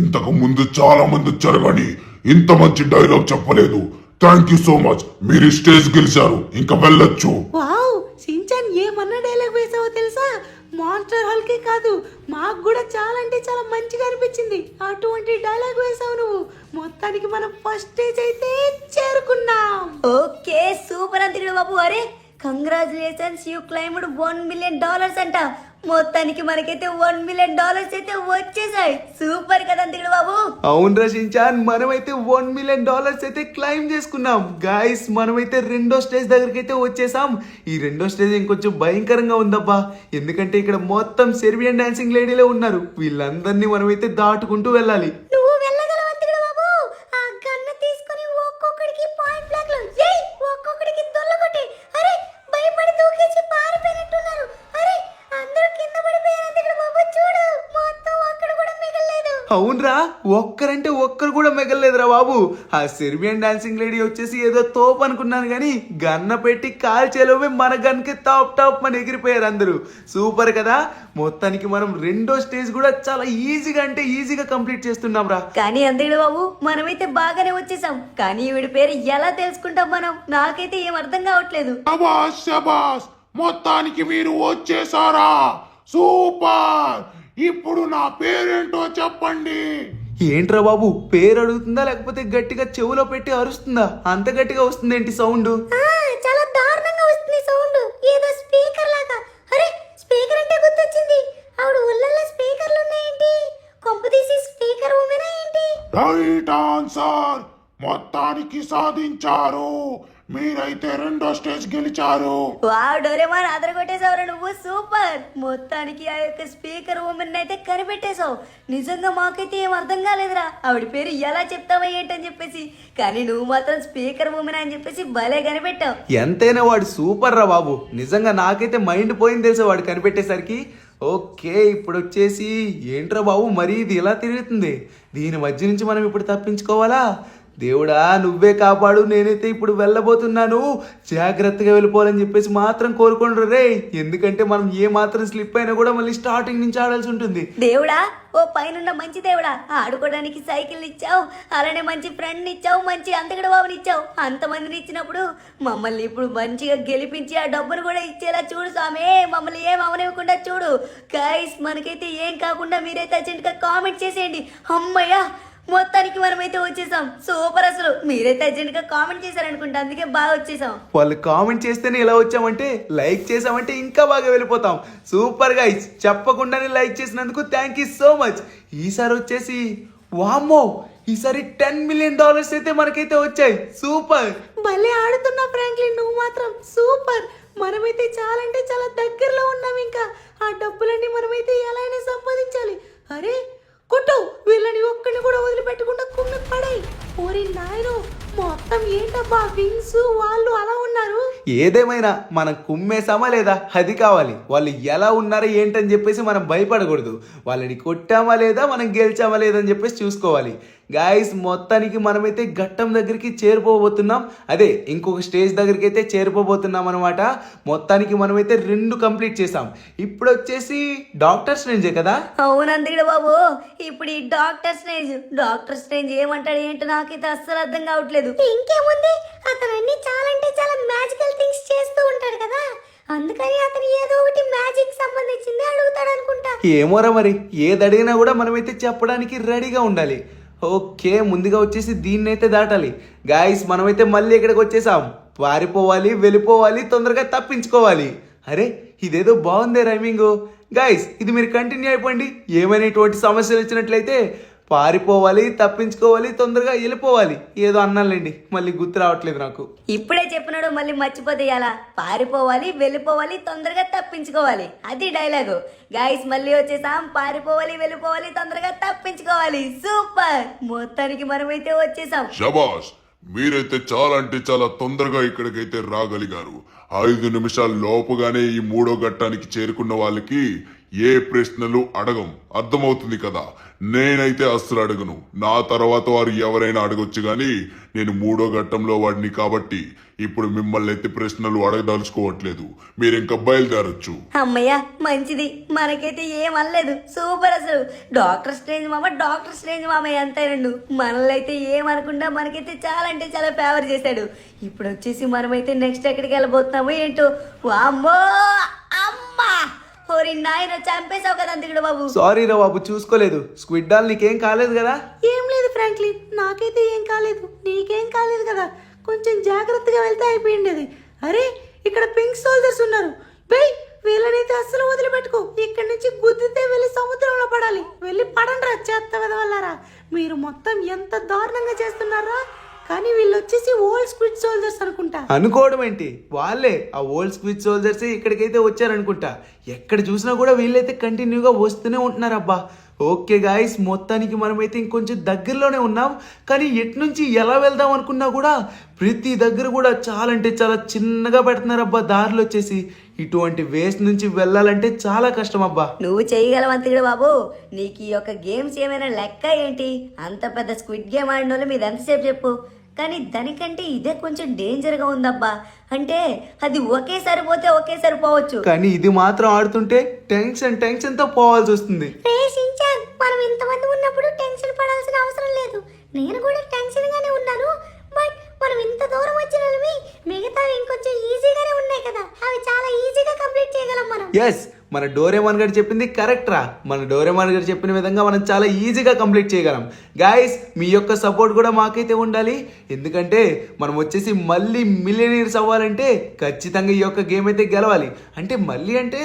ఇంతకు ముందు చాలా మంది వచ్చారు కానీ ఇంత మంచి డైలాగ్ చెప్పలేదు. Thank you so much. మీరు స్టేజ్ గెలిచారు, ఇంకా వెళ్ళొచ్చు. వావ్, సించాన్ ఏమన్నా డైలాగ్ వేసావో తెలుసా? మాన్స్టర్ హల్కే కాదు, మాకు కూడా చాలా అంటే చాలా మంచిగా అనిపించింది. అటువంటి డైలాగ్ వేసావు నువ్వు. మొత్తానికి మనం ఫస్ట్ స్టేజ్ అయితే చేరుకున్నాం. ఓకే సూపర్ అంతకుడు బాబు. అరే కంగ్రాచులేషన్స్, యూ క్లైమ్డ్ $1 million అంట. మొత్తానికి మనకైతే $1 million అయితే వచ్చేసాయి. సూపర్ కదా అంతకుడు బాబు. అవును రషించాన్, మనమైతే $1 million అయితే క్లైమ్ చేసుకున్నాం. గాయస్, మనమైతే రెండో స్టేజ్ దగ్గరికి అయితే వచ్చేసాం. ఈ రెండో స్టేజ్ ఇంకొంచెం భయంకరంగా ఉందబ్బా. ఎందుకంటే ఇక్కడ మొత్తం సెర్బియన్ డాన్సింగ్ లేడీలే ఉన్నారు. వీళ్ళందరినీ మనమైతే దాటుకుంటూ వెళ్ళాలి. నువ్వు వెళ్ళగలవు అంతకుడు బాబు. ఆ గన్ను తీసుకొని ఒక్కొక్కడికి పాయింట్ బ్లాక్ లో ఒక్కొక్కడికి దొల్లగొట్టి. అరే భయపడి దూకేసి పారిపోయినట్టున్నారు. అరే అందరూ కింద పడిపోయారు అంతకుడు బాబు. చూడు, మొత్తం ఒక్కడు కూడా మిగలలేదు. అవునరా, ఒక్కరంటే ఒక్కరు కూడా మిగలలేదురా బాబు. ఆ సెర్బియన్ డాన్సింగ్ లేడీ వచ్చేసి ఏదో తోపు అనుకున్నాను కానీ గన్న పెట్టి కాల్చేలోపే మన గన్కి టాప్ అని ఎగిరిపోయారు అందరూ. సూపర్ కదా. మొత్తానికి మనం రెండో స్టేజ్ కూడా చాలా ఈజీగా అంటే ఈజీగా కంప్లీట్ చేస్తున్నాం రా. కానీ అంతకుడు బాబు, మనమైతే బాగానే వచ్చేసాం. కానీ వీడి పేరు ఎలా తెలుసుకుంటాం మనం? నాకైతే ఏం అర్థం కావట్లేదు. శబాష్ శబాష్, మొత్తానికి మీరు వచ్చేసారా? సూపర్. ఇప్పుడు నా పేరేంటో చెప్పండి. ఏంట్రా బాబు, పేరు అడుగుతుందా లేకపోతే గట్టిగా చెవులో పెట్టి అరుస్తుందా? అంత గట్టిగా వస్తుంది ఏంటి సౌండ్? చాలా దారుణంగా వస్తుంది సౌండ్, ఏదో స్పీకర్ లాగా. అరే స్పీకర్ అంటే గుర్తొచ్చింది. ఆవిడ ఒళ్ళల్లో స్పీకర్లు ఉన్నాయేంటి? కొంపదీసి స్పీకర్ ఉమెనా ఏంటి? Right answer. మొత్తానికి సాధించారు. మీరైతే రెండో స్టేజ్ గెలిచారు. వావ్ డోరేమాన్, అదరగొట్టేసావురా నువ్వు. సూపర్. మొత్తానికి ఆ యొక్క స్పీకర్ ఉమెన్ అయితే కనిపెట్టేశావు. నిజంగా మాకైతే ఏం అర్థం కాలేదురా, ఆవిడ పేరు ఎలా చెప్తావా ఏంటని చెప్పేసి. కానీ నువ్వు మాత్రం స్పీకర్ ఉమెన్ అని చెప్పేసి భలే కనిపెట్టావు. ఎంతైనా వాడు సూపర్ రా బాబు. నిజంగా నాకైతే మైండ్ పోయింది తెలుసా వాడు కనిపెట్టేసరికి. ఓకే, ఇప్పుడు వచ్చేసి ఏంట్రా బాబు, మరి ఇది ఎలా తిరుగుతుంది? దీని మధ్య నుంచి మనం ఇప్పుడు తప్పించుకోవాలా? దేవుడా నువ్వే కాపాడు, నేనైతే ఇప్పుడు వెళ్ళబోతున్నాను, జాగ్రత్తగా వెళ్ళిపోవాలని చెప్పేసి మాత్రం కోరుకోండి రే. ఎందుకంటే మనం ఏ మాత్రం స్లిప్ అయినా కూడా మళ్ళీ స్టార్టింగ్ నుంచి ఆడాల్సి ఉంటుంది. దేవుడా, ఓ పైన మంచి దేవుడా, ఆడుకోవడానికి సైకిల్ ఇచ్చావు, అలానే మంచి ఫ్రెండ్ ఇచ్చావు, మంచి అంతగడ బాబుని ఇచ్చావు. అంతమందిని ఇచ్చినప్పుడు మమ్మల్ని ఇప్పుడు మంచిగా గెలిపించి ఆ డబ్బును కూడా ఇచ్చేలా చూడు స్వామి. మమ్మల్ని ఏం అవనివ్వకుండా చూడు. గైస్, మనకైతే ఏం కాకుండా మీరైతే అర్జెంట్గా కామెంట్ చేసేయండి. అమ్మయ్యా, మొత్తానికి మనమైతే వచ్చేసాం. సూపర్. అసలు మీరైతే అర్జెంట్ గా కామెంట్ చేశారనుకుంటా, అందుకే బాగా వచ్చేసాం. వాళ్ళు కామెంట్ చేస్తేనే ఇలా వచ్చామంటే, లైక్ చేసామంటే ఇంకా బాగా వెళ్ళిపోతాం. సూపర్ గైస్, చెప్పకుండానే లైక్ చేసినందుకు థ్యాంక్ యూ సో మచ్. ఈసారి వచ్చేసి వామ్మో, ఈసారి $10 million అయితే మనకైతే వచ్చాయి. సూపర్. భలే ఆడుతున్నా ఫ్రాంక్లిన్, నువ్వు మాత్రం సూపర్. మనమైతే చాలా అంటే చాలా దగ్గరలో ఉన్నాం. ఇంకా ఆ డబ్బులన్నీ మనమైతే ఎలా అయినా సంపాదించాలి. అరే కొట్టు, వీళ్ళని ఒక్కడిని కూడా వదిలిపెట్టకుండా కుమ్మి పడాయి. ఓరి నాయనో, మొత్తం ఏంటబ్బా వింగ్స్ వాళ్ళు అలా ఉన్నారు. ఏదేమైనా మనం కుమ్మేసామా లేదా అది కావాలి. వాళ్ళు ఎలా ఉన్నారో ఏంటని చెప్పేసి మనం భయపడకూడదు. వాళ్ళని కొట్టామా లేదా, మనం గెలిచామా లేదా అని చెప్పేసి చూసుకోవాలి. గాయస్, మొత్తానికి మనమైతే ఘట్టం దగ్గరికి చేరిపోబోతున్నాం. అదే ఇంకొక స్టేజ్ దగ్గరికి అయితే చేరిపోబోతున్నాం అనమాట. మొత్తానికి మనమైతే 2 కంప్లీట్ చేసాం. ఇప్పుడు వచ్చేసి డాక్టర్ స్ట్రేంజే కదా. అవునందుకు బాబు, ఇప్పుడు ఈ డాక్టర్ స్ట్రేంజ్ ఏమంటాడు ఏంటో నాకైతే అస్సలు అర్థం కావట్లేదు. ఇంకేముంది, అతను అన్ని చాలా అంటే చాలా మ్యాజికల్ థింగ్స్ చేస్తూ ఉంటాడు కదా, అందుకని అతను ఏదో ఒకటి మ్యాజిక్ సంబంధించింది అడుగుతాడు అనుకుంటా. ఏమోరా మరి, ఏది అడిగినా కూడా మనమైతే చెప్పడానికి రెడీగా ఉండాలి. ఓకే, ముందుగా వచ్చేసి దీన్ని అయితే దాటాలి. గాయస్, మనమైతే మళ్ళీ ఇక్కడికి వచ్చేసాం. పారిపోవాలి, వెళ్ళిపోవాలి, తొందరగా తప్పించుకోవాలి. అరే ఇదేదో బాగుందే రైమింగ్. గాయస్, ఇది మీరు కంటిన్యూ అయిపోండి. ఏమైనా ఇటువంటి సమస్యలు వచ్చినట్లయితే పారిపోవాలి, తప్పించుకోవాలి, తొందరగా వెళ్ళిపోవాలి. ఏదో అన్నాలండి, మళ్ళీ గుర్తు రావట్లేదు నాకు. ఇప్పుడే చెప్పినాడు, మళ్ళీ మర్చిపోతే ఎలా. పారిపోవాలి, వెళ్ళిపోవాలి, తొందరగా తప్పించుకోవాలి, అది డైలాగు. గాయస్, మళ్ళీ వచ్చేసాం. పారిపోవాలి, వెళ్ళిపోవాలి, తొందరగా తప్పించుకోవాలి. సూపర్. మొత్తానికి మనమైతే వచ్చేసాం. శబాష్, మీరైతే చాలా అంటే చాలా తొందరగా ఇక్కడికైతే రాగలిగారు. 5 నిమిషాల లోపుగానే ఈ 3వ ఘట్టానికి చేరుకున్న వాళ్ళకి ఏ ప్రశ్నలు అడగం, అర్థమవుతుంది కదా. నేనైతే అస్సలు అడగను. నా తర్వాత వారు ఎవరైనా అడగొచ్చు గాని నేను 3వ ఘట్టంలో వాడిని కాబట్టి ఇప్పుడు మిమ్మల్ని అయితే ప్రశ్నలు అడగదలుచుకోవట్లేదు. మీరు ఇంకా బయలుదేరొచ్చు. అమ్మయ్య, మంచిది. మనకైతే ఏం అనలేదు. సూపర్. అసలు డాక్టర్ స్ట్రేంజ్ మామయ్య అంతేనండు. మనల్ని అయితే ఏమనకుండా మనకైతే చాలా అంటే చాలా ఫేవర్ చేశాడు. ఇప్పుడు వచ్చేసి మనమైతే నెక్స్ట్ ఎక్కడికి వెళ్ళబోతున్నామో ఏంటో. వామ్మో, అమ్మా, ఓరి నాయన, చంపేశావు కదా అందుకుడు బాబు. సారీ రా బాబు, చూసుకోలేదు. స్క్విడ్ డాల్ నీకేం కాలేదు కదా. ఏం లేదు ఫ్రాంక్లిన్, నాకైతే ఏం కాలేదు, నీకేం కాలేదు కదా. కొంచెం జాగ్రత్తగా వెళ్తే అయిపోయింది. అరే ఇక్కడ పింక్ సోల్జర్స్ ఉన్నారు. బై, వీళ్ళనైతే అస్సలు వదిలిపెట్టుకో. ఇక్కడి నుంచి గుద్దితే వెళ్ళి సముద్రంలో పడాలి. వెళ్ళి పడండ్రా చెత్త వెదవల్లారా. మీరు మొత్తం ఎంత దారుణంగా చేస్తున్నారా. కానీ వీళ్ళు వచ్చేసి ఓల్డ్ స్క్విడ్ సోల్జర్స్ అనుకుంటా. అనుకోవడం ఏంటి, వాళ్ళే ఆ ఓల్డ్ స్క్విడ్ సోల్జర్స్ ఇక్కడికైతే వచ్చారనుకుంటా. ఎక్కడ చూసినా కూడా వీళ్ళైతే కంటిన్యూగా వస్తూనే ఉంటున్నారు. అబ్బా, ఓకే గాయస్, మొత్తానికి మనమైతే ఇంకొంచెం దగ్గరలోనే ఉన్నాం. కానీ ఎటు నుంచి ఎలా వెళ్దాం అనుకున్నా కూడా ప్రతి దగ్గర కూడా చాలా అంటే చాలా చిన్నగా పెడుతున్నారు. అబ్బా, దారిలో వచ్చేసి ఇటువంటి వేస్ట్ నుంచి వెళ్ళాలంటే చాలా కష్టం. అబ్బా, నువ్వు చేయగలవు అంతకుడు బాబు. నీకు ఈ యొక్క గేమ్స్ ఏమైనా లెక్క ఏంటి? అంత పెద్ద స్క్విడ్ గేమ్ ఆడిన వాళ్ళు మీరు ఎంతసేపు చెప్పు. కానీ దానికంటే ఇదే కొంచెం డేంజర్గా ఉందబ్బా. అంటే అది ఒకేసారి పోతే ఒకేసారి పోవచ్చు, కానీ ఇది మాత్రం ఆడుతుంటే టెన్షన్తో పోవాల్సి వస్తుంది. మనం ఇంతమంది ఉన్నప్పుడు టెన్షన్ పడాల్సిన అవసరం లేదు. నేను కూడా టెన్షన్ గానే ఉన్నాను. బట్ మనం ఇంత దూరం వచ్చిన వాళ్ళవి మిగతా ఇంకొంచెం ఈజీగానే ఉన్నాయి కదా, అవి చాలా ఈజీగా కంప్లీట్ చేయగలం మనం. ఎస్, మన డోరేమాన్ గారు చెప్పింది కరెక్ట్ రా. మన డోరేమాన్ గారు చెప్పిన విధంగా మనం చాలా ఈజీగా కంప్లీట్ చేయగలం. గాయస్, మీ యొక్క సపోర్ట్ కూడా మాకైతే ఉండాలి. ఎందుకంటే మనం వచ్చేసి మళ్ళీ మిలియనీర్స్ అవ్వాలంటే ఖచ్చితంగా ఈ యొక్క గేమ్ అయితే గెలవాలి. అంటే మళ్ళీ అంటే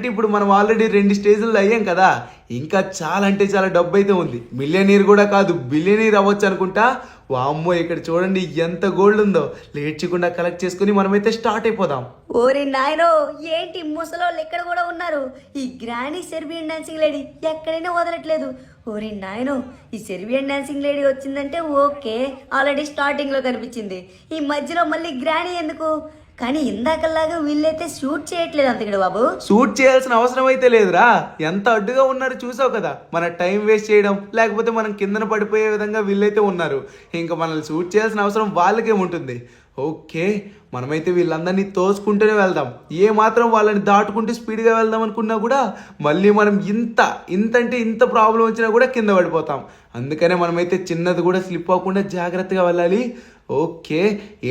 ఇప్పుడు మనం ఆల్రెడీ 2 స్టేజ్లు అయ్యాం కదా. ఇంకా చాలా అంటే చాలా డబ్బు అయితే ఉంది. మిలియనీర్ కూడా కాదు, బిలియనీర్ అవ్వచ్చు అనుకుంటా. వామ్మో, ఇక్కడ చూడండి ఎంత గోల్డ్ ఉందో. లేట్ చేయకుండా కలెక్ట్ చేసుకుని మనమైతే స్టార్ట్ అయిపోదాం. ఓరి నాయనో, ఏంటి ముసలోళ్ళు ఇక్కడ కూడా ఉన్నారు. ఈ గ్రానీ సెర్బియన్ డాన్సింగ్ లేడీ ఎక్కడైనా వదలట్లేదు. ఓరి నాయనో, ఈ సెర్బియన్ డాన్సింగ్ లేడీ వచ్చిందంటే ఓకే, ఆల్రెడీ స్టార్టింగ్ లో కనిపించింది. ఈ మధ్యలో మళ్ళీ గ్రానీ ఎందుకు? కానీ ఇందాకలాగా వీళ్ళైతే షూట్ చేయట్లేదు అంతకుడు బాబు. షూట్ చేయాల్సిన అవసరం అయితే లేదురా. ఎంత అడ్డుగా ఉన్నారు చూసావు కదా. మన టైం వేస్ట్ చేయడం లేకపోతే మనం కిందన పడిపోయే విధంగా వీళ్ళైతే ఉన్నారు. ఇంకా మనల్ని షూట్ చేయాల్సిన అవసరం వాళ్ళకేముంటుంది. ఓకే, మనమైతే వీళ్ళందరినీ తోసుకుంటూనే వెళ్దాం. ఏ మాత్రం వాళ్ళని దాటుకుంటూ స్పీడ్గా వెళ్దాం అనుకున్నా కూడా మళ్ళీ మనం ఇంత ప్రాబ్లం వచ్చినా కూడా కింద పడిపోతాం. అందుకనే మనమైతే చిన్నది కూడా స్లిప్ అవ్వకుండా జాగ్రత్తగా వెళ్ళాలి. ఓకే,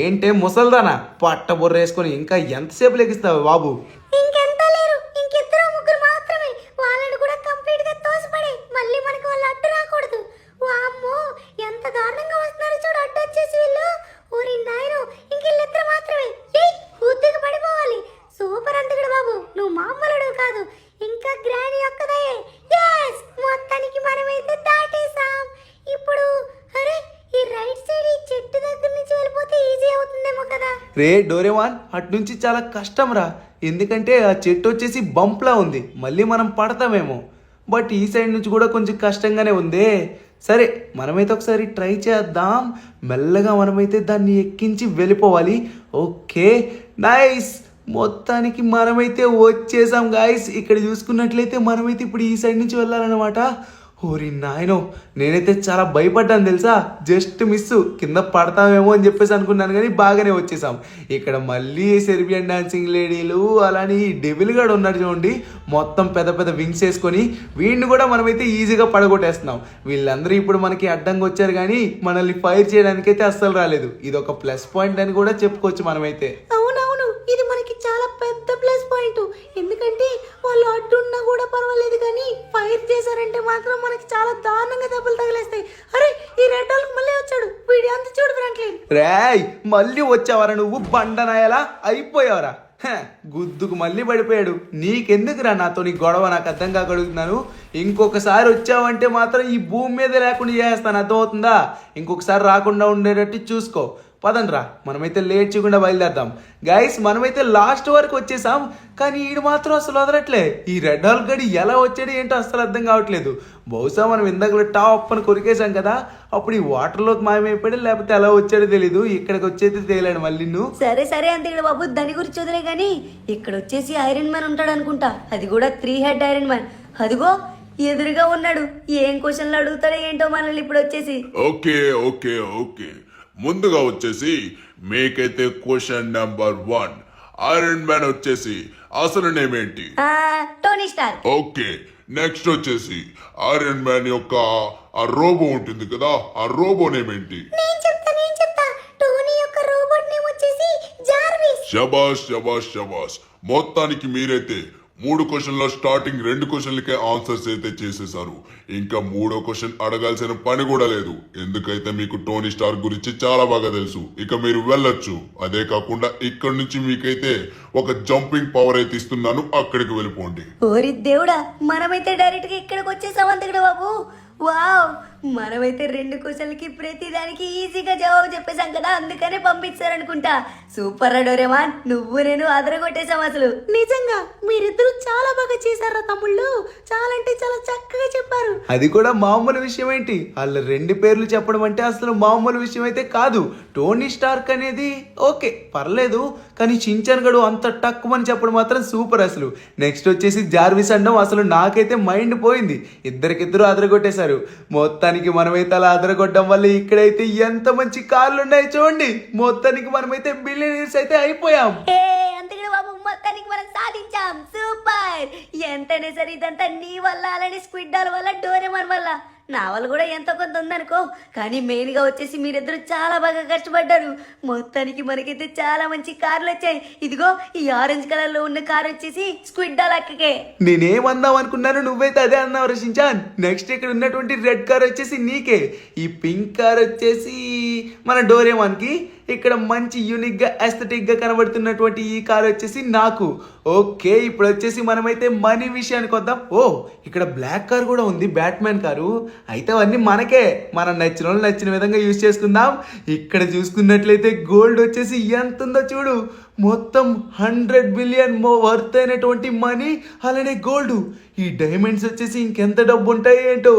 ఏంటే ముసల్దానా పట్ట బుర్ర వేసుకొని ఇంకా ఎంతసేపు లెగిస్తావు బాబు? ఇంకెంత లేరు, ఇంకిద్దరు ముగ్గురు మాత్రమే. వాళ్ళని కూడా కంప్లీట్ గా తోసిపడే మళ్ళీ మనకి వాళ్ళు అడ్డు రాకూడదు. వామ్మో ఎంత దారుణంగా వస్తున్నారు చూడు అడ్డు వచ్చేసి వీళ్ళు. ఊరి నాయను ఇంకిద్దరు మాత్రమే. ఉద్దికి పడిపోవాలి. సూపర్ అంతకుడు బాబు, నువ్వు మామూలుడు కాదు. ఇంకా గ్రాని ఒక్కదయ్యే. yes మొత్తానికి మనమైతే దాటేసాం. ఇప్పుడు అరే ఈ రైట్ సైడ్ ఈ చెట్టు దగ్గర నుంచి వెళ్ళిపోతే ఈజీ అవుతుందేమో కదా. రే డోరేమాన్, అటు నుంచి చాలా కష్టం రా. ఎందుకంటే ఆ చెట్టు వచ్చేసి బంప్లా ఉంది, మళ్ళీ మనం పడతామేమో. బట్ ఈ సైడ్ నుంచి కూడా కొంచెం కష్టంగానే ఉందే. సరే, మనమైతే ఒకసారి ట్రై చేద్దాం. మెల్లగా మనమైతే దాన్ని ఎక్కించి వెళ్ళిపోవాలి. Okay, nice. మొత్తానికి మనమైతే వచ్చేసాం గాయస్. ఇక్కడ చూసుకున్నట్లయితే మనమైతే ఇప్పుడు ఈ సైడ్ నుంచి వెళ్ళాలన్నమాట. ఓరి నాయనో, నేనైతే చాలా భయపడ్డాను తెలుసా. జస్ట్ మిస్, కింద పడతామేమో అని చెప్పేసి అనుకున్నాను కానీ బాగానే వచ్చేసాం. ఇక్కడ మళ్ళీ సెర్బియన్ డాన్సింగ్ లేడీలు అలానే డెవిల్ గాడు ఉన్నాడు చూడండి, మొత్తం పెద్ద పెద్ద వింగ్స్ వేసుకొని. వీడిని కూడా మనమైతే ఈజీగా పడగొట్టేస్తున్నాం. వీళ్ళందరూ ఇప్పుడు మనకి అడ్డంగా వచ్చారు కానీ మనల్ని ఫైర్ చేయడానికైతే అస్సలు రాలేదు. ఇది ఒక ప్లస్ పాయింట్ అని కూడా చెప్పుకోవచ్చు మనమైతే. అవునవును, ఇది మనకి చాలా పెద్ద ప్లస్ పాయింట్. ఎందుకంటే వాళ్ళు అడ్డున్నా కూడా పర్వాలేదు కానీ ఫైర్ చేశారంటే మాత్రం మనకి చాలా దారుణంగా దెబ్బలు తగిలేస్తాయి. అరే ఈ రెడ్ డాల్ మళ్ళీ వచ్చాడు. వీడి అంత చూడు ఫ్రాంక్లిన్. రేయ్, మళ్ళీ వచ్చావరా నువ్వు బండనాయలా అయిపోయావరా. గుద్దుకు మళ్ళీ పడిపోయాడు. నీకెందుకురా నాతో నీ గొడవ, నాకు అర్థం కాగలుగుతున్నాను. ఇంకొకసారి వచ్చావంటే మాత్రం ఈ భూమి మీద లేకుండా చేస్తాను, అర్థమవుతుందా? ఇంకొకసారి రాకుండా ఉండేటట్టు చూసుకో. పదండ్రా, మనమైతే లేట్ చేయకుండా బయలుదేరదాం. గైస్, మనమైతే లాస్ట్ వరకు వచ్చేసాం కానీ ఈడు మాత్రం అసలు వదలట్లే. ఈ రెడ్ హాల్ గడి ఎలా వచ్చాడు ఏంటో అసలు అర్థం కావట్లేదు. బహుశా మనం ఇందాక టాప్ అని కొరికేసాం కదా, అప్పుడు ఈ వాటర్లోకి మాయమైపోయాడు, లేకపోతే ఎలా వచ్చాడో తెలీదు. ఇక్కడికి వచ్చేది తేలాడు మళ్ళీ. నువ్వు సరే అంతకుడు బాబు, దాని గురించి వదిలే కానీ ఇక్కడ వచ్చేసి ఐరన్ మ్యాన్ ఉంటాడు అనుకుంటా. అది కూడా 3 హెడ్ ఐరన్ మ్యాన్. అదిగో ఎదురుగా ఉన్నాడు. ఏం క్వశ్చన్లు అడుగుతాడో ఏంటో మనల్ని ఇప్పుడు వచ్చేసి. ఓకే ఓకే ఓకే, ముందుగా వచ్చేసి మీకైతే క్వశ్చన్ నెంబర్ 1. ఐరన్ మ్యాన్ వచ్చేసి అసలు నేమ్ ఏంటి? Tony Stark. ఓకే, నెక్స్ట్ వచ్చేసి ఐరన్ మ్యాన్ యొక్క ఆ రోబో ఉంటుంది కదా, ఆ రోబో నేమ్ ఏంటి? నేను చెప్తా. టోనీ యొక్క రోబోట్ నేమ్ వచ్చేసి జార్విస్. శబాష్ శబాష్ శబాష్. మొత్తానికి మీరైతే 3 క్వశ్చన్ల స్టార్టింగ్ 2 క్వశ్చన్లకే ఆన్సర్స్ అయితే చేసేసారు. ఇంకా 3వ క్వశ్చన్ అడగాల్సిన పని కూడా లేదు, ఎందుకైతే మీకు టోనీ స్టార్క్ గురించి చాలా బాగా తెలుసు. ఇక మీరు వెళ్ళొచ్చు. అదే కాకుండా ఇక్కడ నుంచి మీకైతే ఒక జంపింగ్ పవర్ అయితే ఇస్తున్నాను, అక్కడికి వెళ్ళిపోండి. ఓరి దేవుడా, మనమైతే డైరెక్ట్ గా ఇక్కడికి వచ్చేసాం అంతకుడు బాబు. వావ్, మనమైతే 2 క్వశ్చన్లకి ప్రతి దానికి ఈజీగా జవాబు చెప్పేశాం కదా, అందుకనే పంపించారనుకుంటా. సూపర్ డోరేమాన్, నువ్వు నేను అదరగొట్టేశాం అసలు. నిజంగా మీరిద్దరూ చాలా బాగా చేశారా తమ్ముళ్ళు. చాలా అంటే చాలా చక్కగా చెప్పారు. అది కూడా మామూలు విషయం ఏంటి, వాళ్ళ 2 పేర్లు చెప్పడం అంటే అసలు మామూలు విషయం అయితే కాదు. టోనీ స్టార్క్ అనేది ఓకే పర్లేదు, కానీ షించాన్ గడు అంత టక్కుమని చెప్పడం మాత్రం సూపర్ అసలు. నెక్స్ట్ వచ్చేసి జార్విస్ అనడం అసలు నాకైతే మైండ్ పోయింది. ఇద్దరికిద్దరు అదరగొట్టేశారు. మొత్తానికి మనమైతే అలా అదరగొట్టడం వల్ల ఇక్కడైతే ఎంత మంచి కార్లు ఉన్నాయి చూడండి. మొత్తానికి మనమైతే బిలియనీర్స్ అయితే అయిపోయాం. అంతకుడు బాబు, మొత్తానికి మనం సాధించాం. సూపర్. ఎంతనే సరే ఇదంతా నీ వల్ల, అలానే స్క్విడ్ డాల్ వల్ల, డోరేమాన్ వల్ల. నా వల్ల కూడా ఎంతో కొంత ఉందనుకో, కానీ మెయిన్ గా వచ్చేసి మీరిద్దరు చాలా బాగా కష్టపడ్డారు. మొత్తానికి మనకైతే చాలా మంచి కార్లు వచ్చాయి. ఇదిగో ఈ ఆరెంజ్ కలర్ లో ఉన్న కార్ వచ్చేసి స్క్విడ్ డాల్ అక్కకే. నేనేమందాం అనుకున్నాను, నువ్వైతే అదే అన్నావు రషించాన్. నెక్స్ట్ ఇక్కడ ఉన్నటువంటి రెడ్ కార్ వచ్చేసి నీకే. ఈ పింక్ కార్ వచ్చేసి మన డోరేమాన్ కి. ఇక్కడ మంచి యూనిక్ గా ఎస్థెటిక్ గా కనబడుతున్నటువంటి ఈ కార్ వచ్చేసి నాకు. ఓకే, ఇప్పుడు వచ్చేసి మనమైతే మనీ విషయానికి వద్దాం. ఓ, ఇక్కడ బ్లాక్ కార్ కూడా ఉంది, బ్యాట్మ్యాన్ కారు. అయితే అవన్నీ మనకే, మనం నచ్చిన వాళ్ళు నచ్చిన విధంగా యూజ్ చేసుకుందాం. ఇక్కడ చూసుకున్నట్లయితే గోల్డ్ వచ్చేసి ఎంత ఉందో చూడు. మొత్తం 100 బిలియన్ వర్త్ అయినటువంటి మనీ అలానే గోల్డ్. ఈ డైమండ్స్ వచ్చేసి ఇంకెంత డబ్బు ఉంటాయి ఏంటో.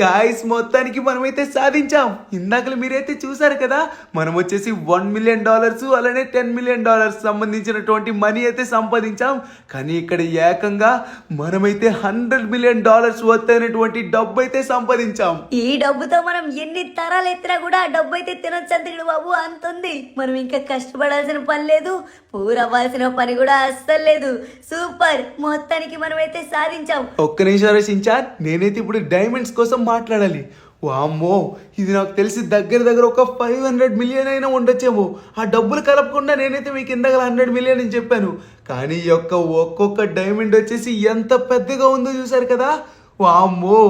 గాయస్ మొత్తానికి మనమైతే సాధించాం. ఇందాకలు మీరైతే చూసారు కదా, మనం వచ్చేసి $1 మిలియన్ అలానే $10 మిలియన్ సంబంధించినటువంటి మనీ అయితే సంపాదించాం. కానీ ఇక్కడ ఏకంగా మనమైతే $100 మిలియన్ వర్త్ అయినటువంటి డబ్బు అయితే సంపాదించాం. ఈ డబ్బుతో మనం ఎన్ని తరాలు ఎత్తినా కూడా ఆ డబ్బు అయితే తినొచ్చు అంతకుడు బాబు, అంతుంది. మనం ఇంకా కష్టపడాల్సిన పని లేదు, పూరవ్వాల్సిన పని కూడా అస్సలు లేదు. సూపర్, మొత్తానికి మనమైతే సాధించాం. ఒక్క నిమిషం రచించాన్, నేనైతే ఇప్పుడు డైమండ్స్ కోసం మాట్లాడాలి. వామ్మో, ఇది నాకు తెలిసి దగ్గర ఒక 500 మిలియన్ అయినా ఉండొచ్చేమో. ఆ డబ్బులు కలపకుండా నేనైతే మీకు ఇందాక 100 మిలియన్ అని చెప్పాను. కానీ ఈ యొక్క ఒక్కొక్క డైమండ్ వచ్చేసి ఎంత పెద్దగా ఉందో చూసారు కదా. వామ్మో,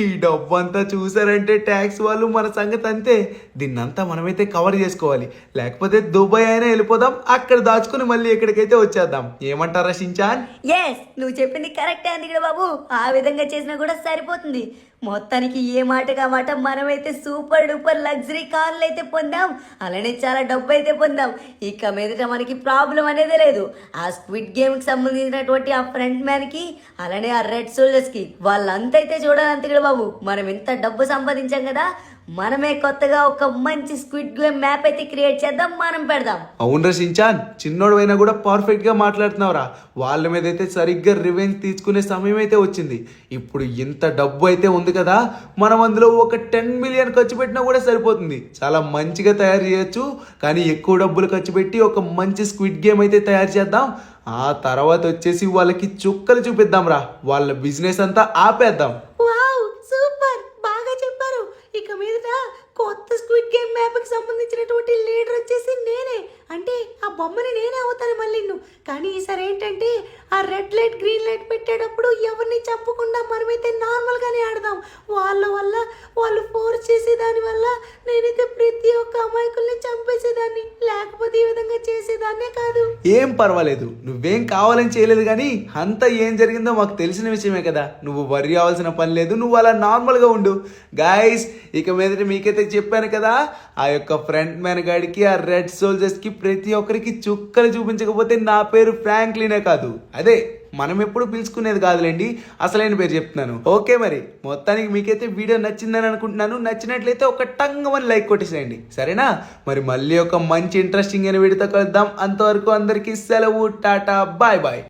ఈ డబ్బు అంతా చూసారంటే ట్యాక్స్ వాళ్ళు మన సంగతి అంతే. దీన్నంతా మనమైతే కవర్ చేసుకోవాలి, లేకపోతే దుబాయ్ అయినా వెళ్ళిపోదాం, అక్కడ దాచుకుని మళ్ళీ ఎక్కడికైతే వచ్చేద్దాం. ఏమంటారా షించాన్? ఎస్, నువ్వు చెప్పింది కరెక్టే అందుకడ బాబు. ఆ విధంగా చేసినా కూడా సరిపోతుంది. మొత్తానికి ఏ మాటగా మాట మనమైతే సూపర్ డూపర్ లగ్జరీ కార్లు అయితే పొందాం, అలానే చాలా డబ్బు అయితే పొందాం. ఇక మీదట మనకి ప్రాబ్లం అనేది లేదు. ఆ స్క్విడ్ గేమ్ కి సంబంధించినటువంటి ఆ ఫ్రంట్ మ్యాన్ కి అలానే ఆ రెడ్ సోల్జర్స్ కి వాళ్ళంతా అయితే చూడాలంతే బాబు. మనం ఇంత డబ్బు సంపాదించాం కదా, మనమే కొత్తగా ఒక మంచి స్క్విడ్ గేమ్ మ్యాప్ అయితే క్రియేట్ చేద్దాం, మనం పెడదాం. అవునరా షించాన్, చిన్నోడు అయినా కూడా పర్ఫెక్ట్ గా మాట్లాడుతున్నావురా. వాళ్ళ మీద అయితే సరిగ్గా రివెంజ్ తీసుకునే సమయం అయితే వచ్చింది. ఇప్పుడు ఇంత డబ్బు అయితే ఉంది కదా, మనం అందులో ఒక 10 మిలియన్ ఖర్చు పెట్టినా కూడా సరిపోతుంది. చాలా మంచిగా తయారు చేయొచ్చు. కానీ ఎక్కువ డబ్బులు ఖర్చు పెట్టి ఒక మంచి స్క్విడ్ గేమ్ అయితే తయారు చేద్దాం. ఆ తర్వాత వచ్చేసి వాళ్ళకి చుక్కలు చూపిద్దాం రా, వాళ్ళ బిజినెస్ అంతా ఆపేద్దాం. వావ్, సూపర్, బాగా చెప్పారు. ఇక మీదట కొత్త స్క్విడ్ గేమ్ మ్యాప్ కి సంబంధించినటువంటి లీడర్ వచ్చేసి నేనే. అంటే ఆ బొమ్మని నేనే అవుతాను మళ్ళీ. కానీ ఈసారి ఏంటంటే ఆ రెడ్ లైట్ గ్రీన్ లైట్ పెట్టేటప్పుడు ఎవరిని చంపకుండా మనమైతే నార్మల్ గానే ఆడదాం. వాళ్ళ వల్ల వాళ్ళు ఫోర్స్ చేసేదాని వల్ల నేనైతే ప్రతి ఒక్క అమాయకుల్ని చంపేసేదాన్ని, లేకపోతే ఈ విధంగా చేసేదాన్నే కాదు. ఏం పర్వాలేదు, నువ్వేం కావాలని చేయలేదు. కానీ అంతా ఏం జరిగిందో మాకు తెలిసిన విషయమే కదా, నువ్వు వర్రీ అవ్వాల్సిన పని లేదు. నువ్వు అలా నార్మల్గా ఉండు. గాయస్, ఇక మీదట మీకైతే చెప్పాను కదా, ఆ యొక్క ఫ్రంట్ మ్యాన్ గాడికి ఆ రెడ్ సోల్జర్స్ కి ప్రతి ఒక్కరికి చుక్కలు చూపించకపోతే నా పేరు ఫ్రాంక్లినే కాదు. అదే మనం ఎప్పుడు పిలుచుకునేది కాదులేండి, అసలైన పేరు చెప్తున్నాను. ఓకే, మరి మొత్తానికి మీకైతే వీడియో నచ్చిందని అనుకుంటున్నాను. నచ్చినట్లయితే ఒక టంగమని లైక్ కొట్టేసేయండి, సరేనా? మరి మళ్ళీ ఒక మంచి ఇంట్రెస్టింగ్ అయిన వీడియోతో కలుద్దాం. అంతవరకు అందరికీ సెలవు, టాటా, బాయ్ బాయ్.